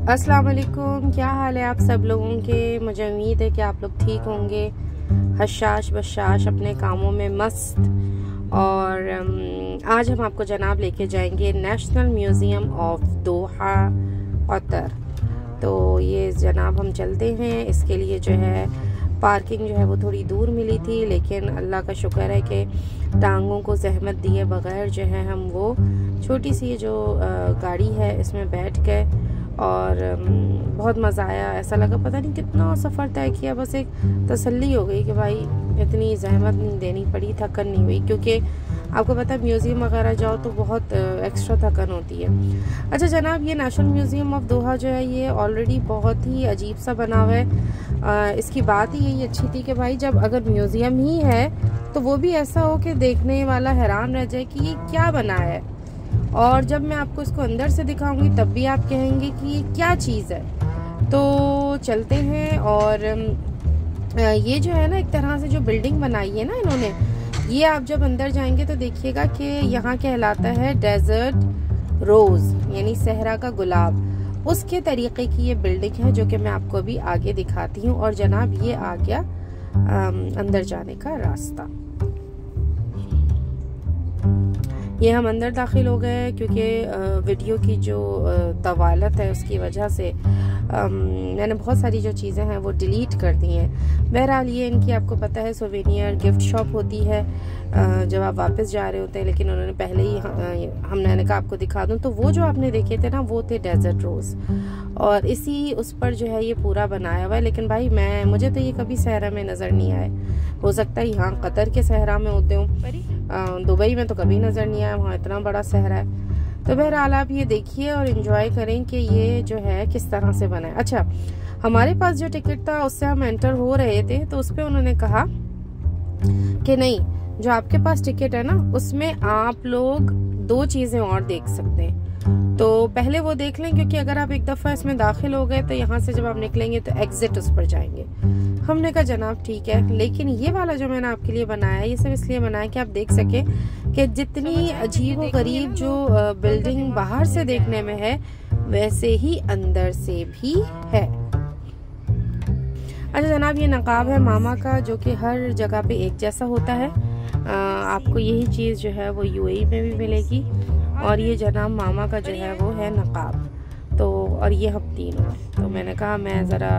अस्सलाम वालेकुम, क्या हाल है आप सब लोगों के। मुझे उम्मीद है कि आप लोग ठीक होंगे, हशाश बशाश अपने कामों में मस्त। और आज हम आपको जनाब लेके जाएंगे national museum of Doha Qatar. तो ये जनाब हम चलते हैं। इसके लिए जो है पार्किंग जो है वो थोड़ी दूर मिली थी, लेकिन अल्लाह का शुक्र है कि टांगों को जहमत दिए बगैर जो है हम वो छोटी सी जो गाड़ी है इसमें बैठ गए और बहुत मज़ा आया। ऐसा लगा पता नहीं कितना सफ़र तय किया, बस एक तसल्ली हो गई कि भाई इतनी जहमत नहीं देनी पड़ी, थकन नहीं हुई। क्योंकि आपको पता है म्यूज़ियम वगैरह जाओ तो बहुत एक्स्ट्रा थकन होती है। अच्छा जनाब, ये नेशनल म्यूज़ियम ऑफ दोहा जो है ये ऑलरेडी बहुत ही अजीब सा बना हुआ है। इसकी बात ही यही अच्छी थी कि भाई जब अगर म्यूज़ियम ही है तो वो भी ऐसा हो कि देखने वाला हैरान रह जाए कि ये क्या बना है, और जब मैं आपको इसको अंदर से दिखाऊंगी तब भी आप कहेंगे कि ये क्या चीज़ है। तो चलते हैं। और ये जो है ना एक तरह से जो बिल्डिंग बनाई है ना इन्होंने, ये आप जब अंदर जाएंगे तो देखिएगा कि यहाँ कहलाता है डेजर्ट रोज़, यानी सहरा का गुलाब। उसके तरीके की ये बिल्डिंग है जो कि मैं आपको अभी आगे दिखाती हूँ। और जनाब ये आ गया अंदर जाने का रास्ता। ये हम अंदर दाखिल हो गए क्योंकि वीडियो की जो तवालत है उसकी वजह से मैंने बहुत सारी जो चीज़ें हैं वो डिलीट कर दी हैं। बहरहाल ये इनकी आपको पता है सोवेनियर गिफ्ट शॉप होती है जब आप वापस जा रहे होते हैं, लेकिन उन्होंने पहले ही हमने कहा आपको दिखा दूं। तो वो जो आपने देखे थे ना वो थे डेजर्ट रोज़, और इसी उस पर जो है ये पूरा बनाया हुआ है। लेकिन भाई मुझे तो ये कभी सहरा में नज़र नहीं आए। हो सकता है यहाँ कतर के सहरा में होते हों, दुबई में तो कभी नज़र नहीं आया, वहाँ इतना बड़ा सहरा है। तो बहरहाल आप ये देखिए और एंजॉय करें कि ये जो है किस तरह से बना है। अच्छा, हमारे पास जो टिकट था उससे हम एंटर हो रहे थे तो उस पर उन्होंने कहा कि नहीं, जो आपके पास टिकट है ना उसमें आप लोग दो चीज़ें और देख सकते हैं। तो पहले वो देख लें, क्योंकि अगर आप एक दफ़ा इसमें दाखिल हो गए तो यहाँ से जब आप निकलेंगे तो एग्जिट उस पर जाएंगे। हमने कहा जनाब ठीक है, लेकिन ये वाला जो मैंने आपके लिए बनाया है ये सब इसलिए बनाया कि आप देख सके कि जितनी अजीब व गरीब जो बिल्डिंग बाहर से देखने में है वैसे ही अंदर से भी है। अच्छा जनाब, ये नकाब है मामा का जो कि हर जगह पे एक जैसा होता है। आपको यही चीज़ जो है वो यूएई में भी मिलेगी। और ये जनाब मामा का जो है वो है नकाब। तो और ये हम तीनों हैं। तो मैंने कहा मैं ज़रा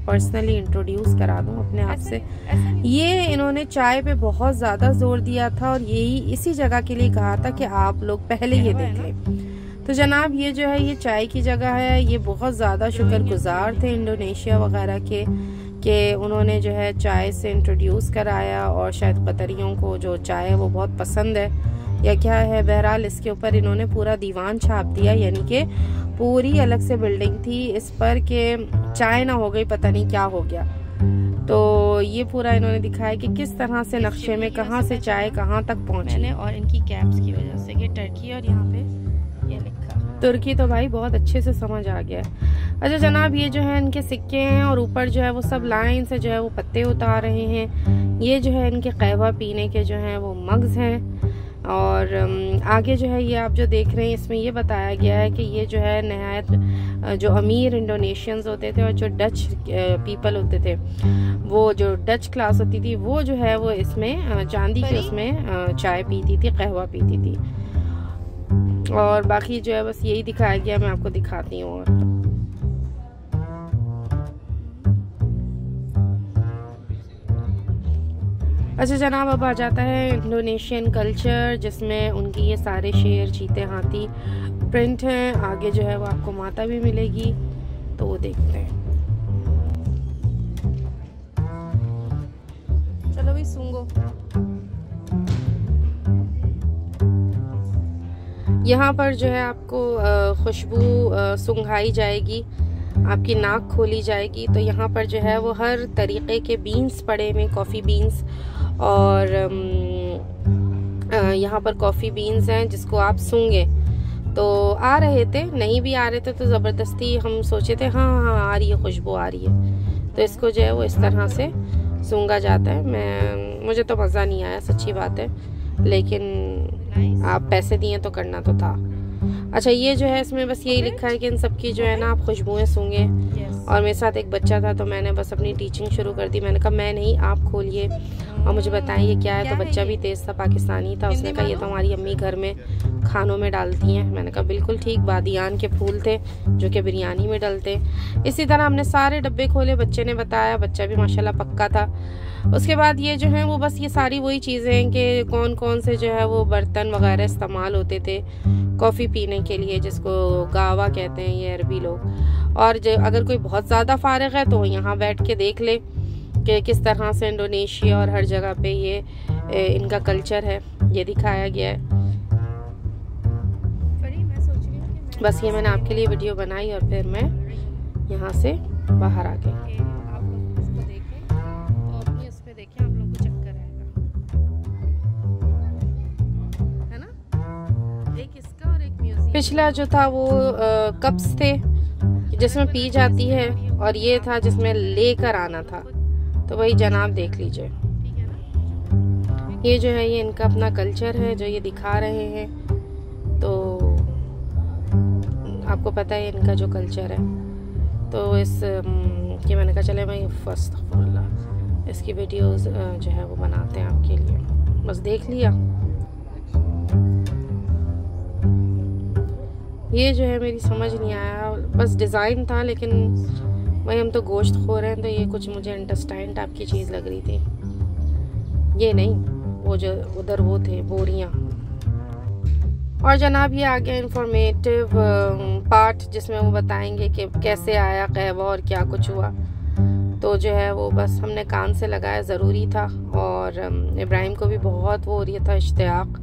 पर्सनली इंट्रोड्यूस करा दूं अपने आप से। ये इन्होंने चाय पे बहुत ज़्यादा जोर दिया था और यही इसी जगह के लिए कहा था कि आप लोग पहले ये देख लें। तो जनाब ये जो है ये चाय की जगह है। ये बहुत ज़्यादा शुक्रगुजार थे इंडोनेशिया वगैरह के कि उन्होंने जो है चाय से इंट्रोड्यूस कराया, और शायद कतरियों को जो चाय है वो बहुत पसंद है या क्या है। बहरहाल इसके ऊपर इन्होंने पूरा दीवान छाप दिया, यानी कि पूरी अलग से बिल्डिंग थी इस पर कि चाय ना हो गई पता नहीं क्या हो गया। तो ये पूरा इन्होंने दिखाया कि किस तरह से नक्शे में कहाँ से चाय कहाँ तक पहुँची। और इनकी कैप्स की वजह से कि टर्की और यहाँ पे ये लिखा तुर्की, तो भाई बहुत अच्छे से समझ आ गया। अच्छा जनाब, ये जो है इनके सिक्के हैं और ऊपर जो है वो सब लाइन से जो है वो पत्ते उतार रहे हैं। ये जो है इनके कहवा पीने के जो हैं वो मग्स हैं। और आगे जो है ये आप जो देख रहे हैं इसमें ये बताया गया है कि ये जो है नहायत जो अमीर इंडोनेशियंस होते थे और जो डच पीपल होते थे, वो जो डच क्लास होती थी वो जो है वो इसमें चांदी के उसमें चाय पीती थी, कहवा पीती थी। और बाकी जो है बस यही दिखाया गया, मैं आपको दिखाती हूँ। और अच्छा जनाब, अब आ जाता है इंडोनेशियन कल्चर जिसमें उनकी ये सारे शेर, चीते, हाथी प्रिंट हैं। आगे जो है वो आपको माता भी मिलेगी, तो वो देखते हैं। चलो भाई सुंगो। यहाँ पर जो है आपको खुशबू सुंघाई जाएगी, आपकी नाक खोली जाएगी। तो यहाँ पर जो है वो हर तरीके के बीन्स पड़े हुए, कॉफ़ी बीन्स, और यहाँ पर कॉफ़ी बीन्स हैं जिसको आप सूंघे। तो आ रहे थे, नहीं भी आ रहे थे तो ज़बरदस्ती हम सोचे थे हाँ हाँ आ रही है, खुशबू आ रही है। तो इसको जो है वो इस तरह से सूंघा जाता है। मुझे तो मज़ा नहीं आया, सच्ची बात है, लेकिन आप पैसे दिए तो करना तो था। अच्छा, ये जो है इसमें बस यही लिखा है कि इन सब की जो है ना आप खुशबुएं सूंघे। और मेरे साथ एक बच्चा था तो मैंने बस अपनी टीचिंग शुरू कर दी। मैंने कहा मैं नहीं, आप खोलिए और मुझे बताएं ये क्या है। तो बच्चा भी तेज़ था, पाकिस्तानी था, उसने कहा ये तो हमारी अम्मी घर में खानों में डालती हैं। मैंने कहा बिल्कुल ठीक, बादियान के फूल थे जो कि बिरयानी में डलते। इसी तरह हमने सारे डब्बे खोले, बच्चे ने बताया, बच्चा भी माशाल्लाह पक्का था। उसके बाद ये जो है वो बस ये सारी वही चीज़ें हैं कि कौन कौन से जो है वो बर्तन वगैरह इस्तेमाल होते थे कॉफ़ी पीने के लिए, जिसको गावा कहते हैं ये अरबी लोग। और जो अगर कोई बहुत ज़्यादा फारिग है तो यहाँ बैठ के देख ले कि किस तरह से इंडोनेशिया और हर जगह पे ये इनका कल्चर है, ये दिखाया गया है। बस ये मैंने आपके लिए वीडियो बनाई और फिर मैं यहाँ से बाहर आ गई। आप लोग इसको देखें तो अपनी उस पे देखें, आप लोग को चक्कर आएगा, है ना। एक इसका और एक म्यूजियम। पिछला जो था वो कप्स थे जिसमें पी जाती है, और ये था जिसमें लेकर आना था। तो वही जनाब देख लीजिए, ये जो है ये इनका अपना कल्चर है जो ये दिखा रहे हैं। तो आपको पता है इनका जो कल्चर है, तो इस कि मैंने कहा चले मैं फर्स्ट इसकी वीडियोस जो है वो बनाते हैं आपके लिए। बस देख लिया, ये जो है मेरी समझ नहीं आया, बस डिज़ाइन था, लेकिन भाई हम तो गोश्त खो रहे हैं तो ये कुछ मुझे इंटेस्टाइन टाइप की चीज़ लग रही थी। ये नहीं, वो जो उधर वो थे बोरियां। और जनाब ये आ गया इंफॉर्मेटिव पार्ट जिसमें वो बताएंगे कि कैसे आया कहवा और क्या कुछ हुआ। तो जो है वो बस हमने कान से लगाया, ज़रूरी था। और इब्राहिम को भी बहुत वो हो रही था इश्तियाक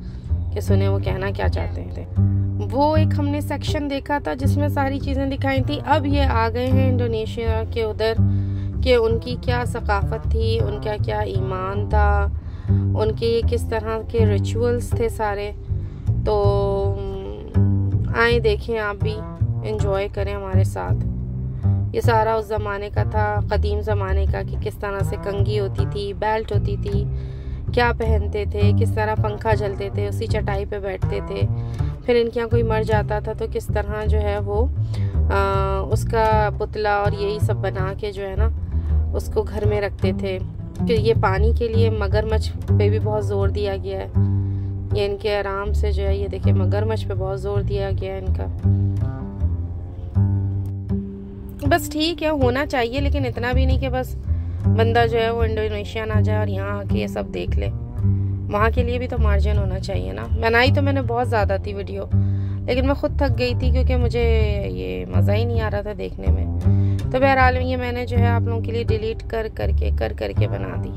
कि सुने वो कहना क्या चाहते थे। वो एक हमने सेक्शन देखा था जिसमें सारी चीज़ें दिखाई थी। अब ये आ गए हैं इंडोनेशिया के उधर कि उनकी क्या सकाफ़त थी, उनका क्या ईमान था, उनके किस तरह के रिचुअल्स थे सारे। तो आए देखें, आप भी एंजॉय करें हमारे साथ। ये सारा उस ज़माने का था, कदीम ज़माने का, कि किस तरह से कंघी होती थी, बेल्ट होती थी, क्या पहनते थे, किस तरह पंखा जलते थे, उसी चटाई पे बैठते थे। फिर इनके यहाँ कोई मर जाता था तो किस तरह जो है वो उसका पुतला और यही सब बना के जो है ना उसको घर में रखते थे। कि ये पानी के लिए मगरमच्छ पे भी बहुत ज़ोर दिया गया है। ये इनके आराम से जो है ये देखिए मगरमच्छ पे बहुत ज़ोर दिया गया है इनका। बस ठीक है, होना चाहिए, लेकिन इतना भी नहीं कि बस बंदा जो है वो इंडोनेशिया ना जाए और यहाँ आके ये सब देख ले। वहाँ के लिए भी तो मार्जिन होना चाहिए ना। बनाई तो मैंने बहुत ज़्यादा थी वीडियो, लेकिन मैं खुद थक गई थी क्योंकि मुझे ये मज़ा ही नहीं आ रहा था देखने में। तो बहरहाल ये मैंने जो है आप लोगों के लिए डिलीट कर करके बना दी।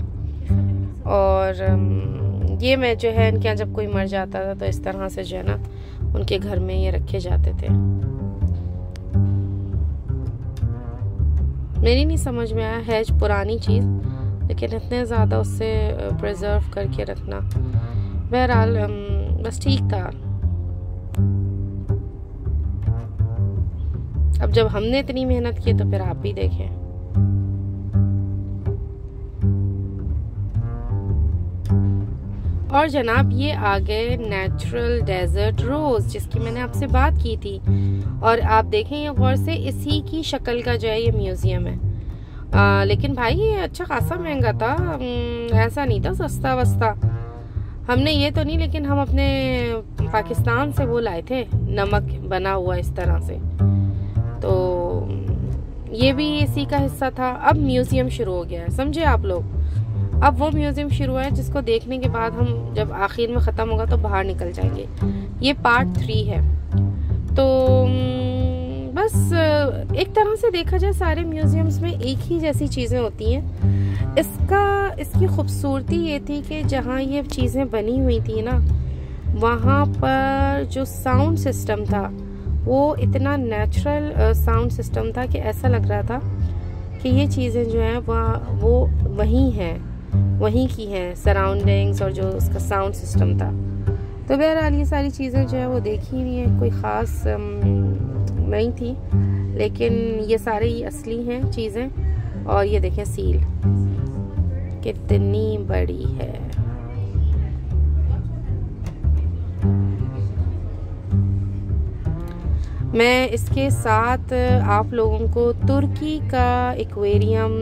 और ये मैं जो है इनके यहाँ जब कोई मर जाता था तो इस तरह से जो है ना उनके घर में ये रखे जाते थे। मेरी नहीं समझ में आया, है पुरानी चीज़, लेकिन इतने ज़्यादा उससे प्रिजर्व करके रखना। बहरहाल बस ठीक था। अब जब हमने इतनी मेहनत की तो फिर आप भी देखें। और जनाब ये आ गए नेचुरल डेजर्ट रोज़ जिसकी मैंने आपसे बात की थी। और आप देखें ये गौर से, इसी की शक्ल का जो है ये म्यूज़ियम है। लेकिन भाई ये अच्छा खासा महंगा था, ऐसा नहीं था सस्ता वस्ता। हमने ये तो नहीं, लेकिन हम अपने पाकिस्तान से वो लाए थे, नमक बना हुआ इस तरह से। तो ये भी इसी का हिस्सा था। अब म्यूज़ियम शुरू हो गया है, समझे आप लोग। अब वो म्यूज़ियम शुरू है जिसको देखने के बाद हम जब आखिर में ख़त्म होगा तो बाहर निकल जाएंगे। ये पार्ट 3 है। तो बस एक तरह से देखा जाए सारे म्यूज़ियम्स में एक ही जैसी चीज़ें होती हैं। इसकी खूबसूरती ये थी कि जहाँ ये चीज़ें बनी हुई थी ना, वहाँ पर जो साउंड सिस्टम था वो इतना नेचुरल साउंड सिस्टम था कि ऐसा लग रहा था कि ये चीज़ें जो हैं वो वहीं हैं, वहीं की हैं, सराउंडिंग्स और जो उसका साउंड सिस्टम था। तो बहरहाल ये सारी चीज़ें जो है वो देखी नहीं है, कोई ख़ास नहीं थी, लेकिन ये सारे ही असली हैं चीज़ें। और ये देखें सील कितनी बड़ी है। मैं इसके साथ आप लोगों को तुर्की का एक्वेरियम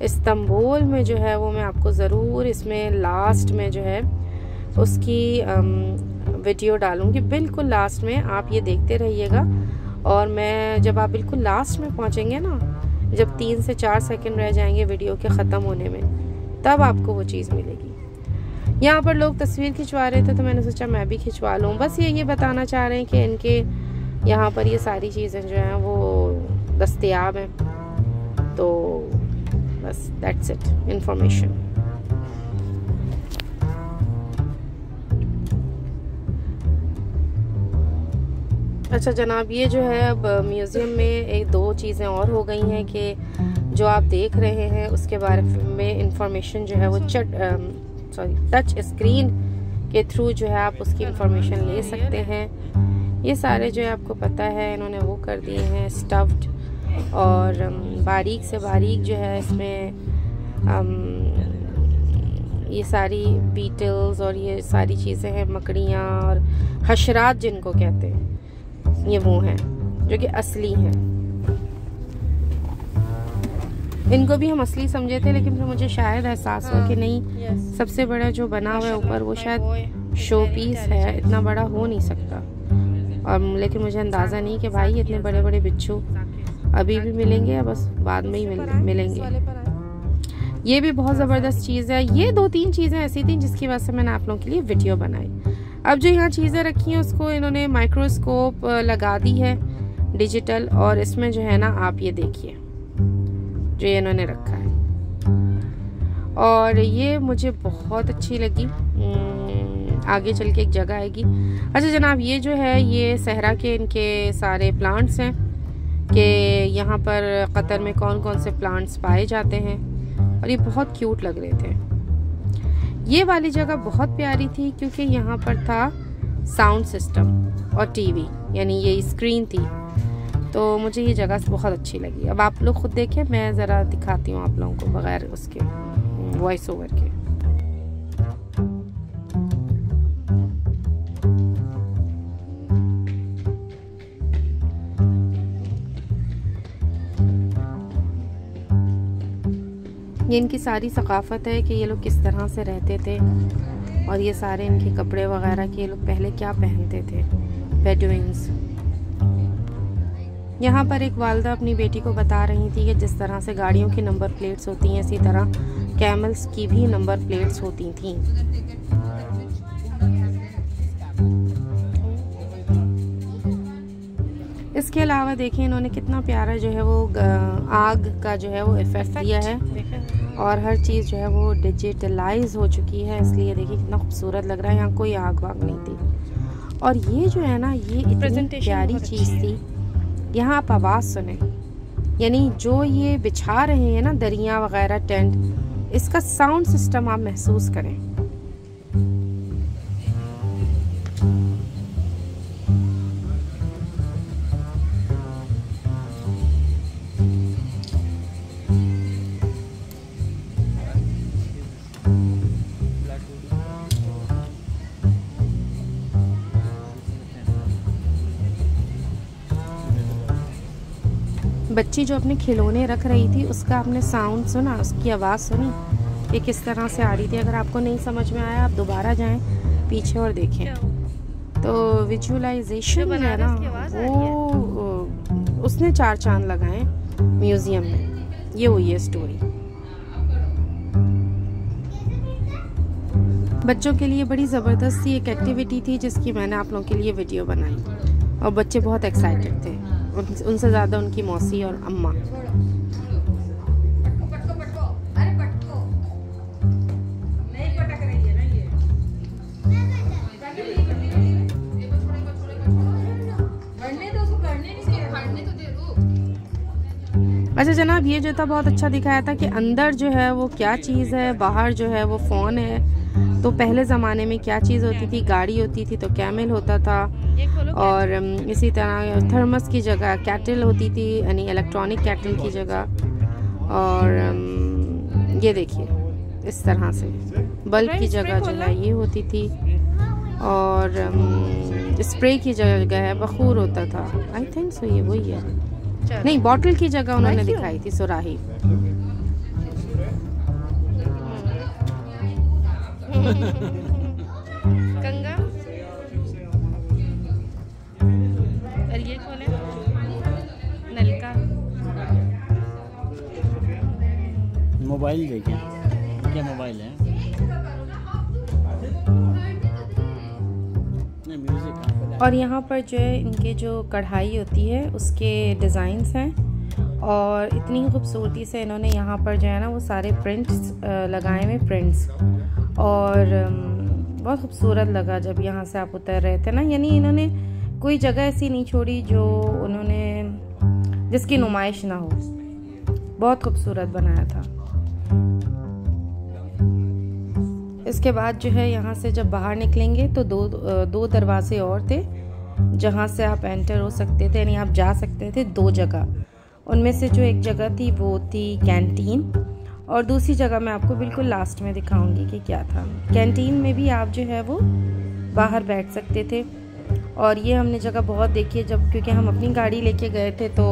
इस्तांबुल में जो है वो मैं आपको ज़रूर इसमें लास्ट में जो है उसकी वीडियो डालूँगी। बिल्कुल लास्ट में आप ये देखते रहिएगा, और मैं जब आप बिल्कुल लास्ट में पहुँचेंगे ना, जब 3 से 4 सेकंड रह जाएंगे वीडियो के ख़त्म होने में, तब आपको वो चीज़ मिलेगी। यहाँ पर लोग तस्वीर खिंचवा रहे थे तो मैंने सोचा मैं भी खिंचवा लूँ। बस ये बताना चाह रहे हैं कि इनके यहाँ पर ये सारी चीज़ें जो हैं वो दस्तयाब हैं। तो बस दैट्स इट, इंफॉर्मेशन। अच्छा जनाब, ये जो है अब म्यूज़ियम में एक 2 चीज़ें और हो गई हैं कि जो आप देख रहे हैं उसके बारे में इंफॉर्मेशन जो है वो टच स्क्रीन के थ्रू जो है आप उसकी इंफॉर्मेशन ले सकते हैं। ये सारे जो है आपको पता है इन्होंने वो कर दिए हैं स्टफ्ड, और बारीक से बारीक जो है इसमें ये सारी बीटल्स और ये सारी चीज़ें हैं, मकड़ियाँ और हशरात जिनको कहते हैं, ये वो हैं जो कि असली हैं। इनको भी हम असली समझे थे, लेकिन फिर मुझे शायद एहसास हुआ कि नहीं, सबसे बड़ा जो बना हुआ है ऊपर वो शायद शो पीस है, इतना बड़ा हो नहीं सकता। और लेकिन मुझे अंदाज़ा नहीं कि भाई इतने बड़े बड़े बिच्छू अभी भी मिलेंगे या बस बाद में ही मिलेंगे। ये भी बहुत ज़बरदस्त चीज़ है। ये 2-3 चीज़ें ऐसी थी जिसकी वजह से मैंने आप लोगों के लिए वीडियो बनाई। अब जो यहाँ चीज़ें रखी हैं उसको इन्होंने माइक्रोस्कोप लगा दी है डिजिटल, और इसमें जो है ना आप ये देखिए जो ये इन्होंने रखा है, और ये मुझे बहुत अच्छी लगी। आगे चल के एक जगह आएगी। अच्छा जनाब, ये जो है ये सहरा के इनके सारे प्लांट्स हैं कि यहाँ पर कतर में कौन कौन से प्लांट्स पाए जाते हैं, और ये बहुत क्यूट लग रहे थे। ये वाली जगह बहुत प्यारी थी क्योंकि यहाँ पर था साउंड सिस्टम और टीवी, यानी ये स्क्रीन थी, तो मुझे ये जगह बहुत अच्छी लगी। अब आप लोग खुद देखें, मैं ज़रा दिखाती हूँ आप लोगों को बगैर उसके वॉइस ओवर के। ये इनकी सारी सकाफ़त है कि ये लोग किस तरह से रहते थे, और ये सारे इनके कपड़े वगैरह कि ये लोग पहले क्या पहनते थे, बेडुइन्स। यहाँ पर एक वालदा अपनी बेटी को बता रही थी कि जिस तरह से गाड़ियों की नंबर प्लेट्स होती हैं, इसी तरह कैमल्स की भी नंबर प्लेट्स होती थीं। इसके अलावा देखिए इन्होंने कितना प्यारा जो है वो आग का जो है वो इफेक्ट दिया है, और हर चीज़ जो है वो डिजिटलाइज हो चुकी है, इसलिए देखिए कितना खूबसूरत लग रहा है। यहाँ कोई आग वाग नहीं थी। और ये जो है ना, ये इतनी प्यारी चीज़ थी। यहाँ आप आवाज़ सुने, यानी जो ये बिछा रहे हैं ना दरिया वगैरह टेंट, इसका साउंड सिस्टम आप महसूस करें। बच्ची जो अपने खिलौने रख रही थी उसका आपने साउंड सुना, उसकी आवाज़ सुनी कि किस तरह से आ रही थी। अगर आपको नहीं समझ में आया आप दोबारा जाएं पीछे और देखें, तो विजुअलाइजेशन है ना वो उसने 4 चांद लगाए म्यूज़ियम में। ये हुई है स्टोरी। बच्चों के लिए बड़ी ज़बरदस्त सी एक एक्टिविटी थी जिसकी मैंने आप लोगों के लिए वीडियो बनाई, और बच्चे बहुत एक्साइटेड थे, उनसे ज़्यादा उनकी मौसी और अम्मा। अच्छा जनाब, ये जो था बहुत अच्छा दिखाया था कि अंदर जो है वो क्या चीज़ है, बाहर जो है वो फ़ोन है। तो पहले ज़माने में क्या चीज़ होती थी, गाड़ी होती थी तो कैमल होता था, और इसी तरह थर्मस की जगह कैटल होती थी, यानी इलेक्ट्रॉनिक कैटल की जगह। और ये देखिए इस तरह से बल्ब की जगह जो है ये होती थी, और स्प्रे की जगह है, बखूर होता था। आई थिंक सो ये वही है। नहीं, बॉटल की जगह उन्होंने दिखाई थी सुराही। कंगा। और ये कौन है? नलका। मोबाइल देखें, क्या मोबाइल है? और यहाँ पर जो है इनके जो कढ़ाई होती है उसके डिज़ाइंस हैं, और इतनी खूबसूरती से इन्होंने यहाँ पर जो है ना वो सारे प्रिंट्स लगाए हुए प्रिंट्स, और बहुत खूबसूरत लगा जब यहाँ से आप उतर रहे थे ना। यानी इन्होंने कोई जगह ऐसी नहीं छोड़ी जो उन्होंने जिसकी नुमाइश ना हो। बहुत खूबसूरत बनाया था। इसके बाद जो है यहाँ से जब बाहर निकलेंगे तो दो दरवाजे और थे जहाँ से आप एंटर हो सकते थे, यानी आप जा सकते थे 2 जगह। उनमें से जो एक जगह थी वो थी कैंटीन, और दूसरी जगह मैं आपको बिल्कुल लास्ट में दिखाऊंगी कि क्या था। कैंटीन में भी आप जो है वो बाहर बैठ सकते थे, और ये हमने जगह बहुत देखी है जब, क्योंकि हम अपनी गाड़ी लेके गए थे तो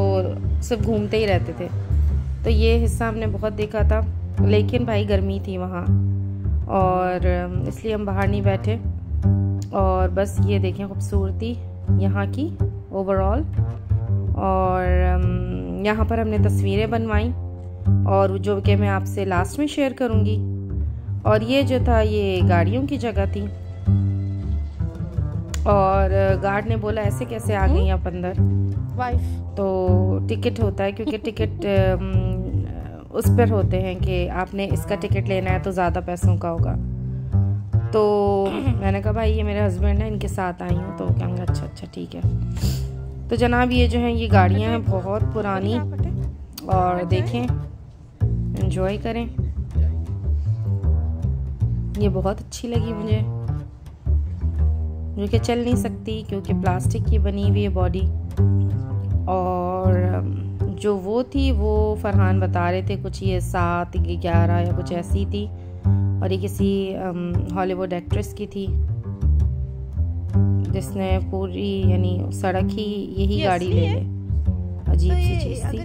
सिर्फ घूमते ही रहते थे, तो ये हिस्सा हमने बहुत देखा था। लेकिन भाई गर्मी थी वहाँ, और इसलिए हम बाहर नहीं बैठे। और बस ये देखें खूबसूरती यहाँ की ओवरऑल। और यहाँ पर हमने तस्वीरें बनवाई, और जो कि मैं आपसे लास्ट में शेयर करूँगी। और ये जो था ये गाड़ियों की जगह थी, और गार्ड ने बोला ऐसे कैसे आ गई आप अंदर वाइफ, तो टिकट होता है, क्योंकि टिकट उस पर होते हैं कि आपने इसका टिकट लेना है तो ज़्यादा पैसों का होगा। तो मैंने कहा भाई ये मेरे हस्बैंड हैं, इनके साथ आई हूँ। तो कहेंगे अच्छा अच्छा ठीक है। तो जनाब ये जो हैं ये गाड़ियाँ हैं बहुत पुरानी, और देखें एंजॉय करें। ये बहुत अच्छी लगी मुझे, जो कि चल नहीं सकती क्योंकि प्लास्टिक की बनी हुई है बॉडी। और जो वो थी वो फरहान बता रहे थे कुछ ये 7-11 या कुछ ऐसी थी, और ये किसी हॉलीवुड एक्ट्रेस की थी जिसने पूरी यानी सड़क ही यही गाड़ी ले ले। अजीब सी चीज़ थी।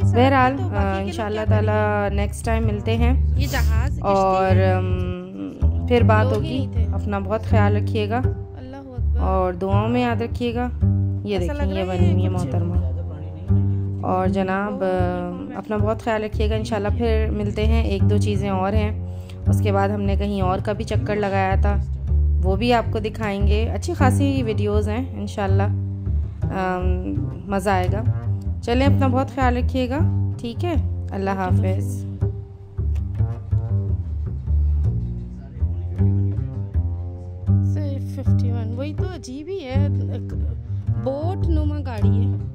बहरहाल इंशाल्लाह ताला नेक्स्ट टाइम मिलते हैं, ये जहाज और फिर बात होगी। अपना बहुत ख्याल रखिएगा और दुआओं में याद रखिएगा। ये देखिए ये बनी हुई है मोहतरमा। और जनाब अपना बहुत ख्याल रखिएगा। इंशाल्लाह फिर मिलते हैं। 1-2 चीज़ें और हैं, उसके बाद हमने कहीं और का भी चक्कर लगाया था, वो भी आपको दिखाएंगे। अच्छी खासी वीडियोस हैं इंशाल्लाह, मज़ा आएगा। चलें अपना बहुत ख्याल रखिएगा, ठीक है। अल्लाह हाफ़िज़। 51 वही तो अजीब ही है, बोट नुमा गाड़ी है।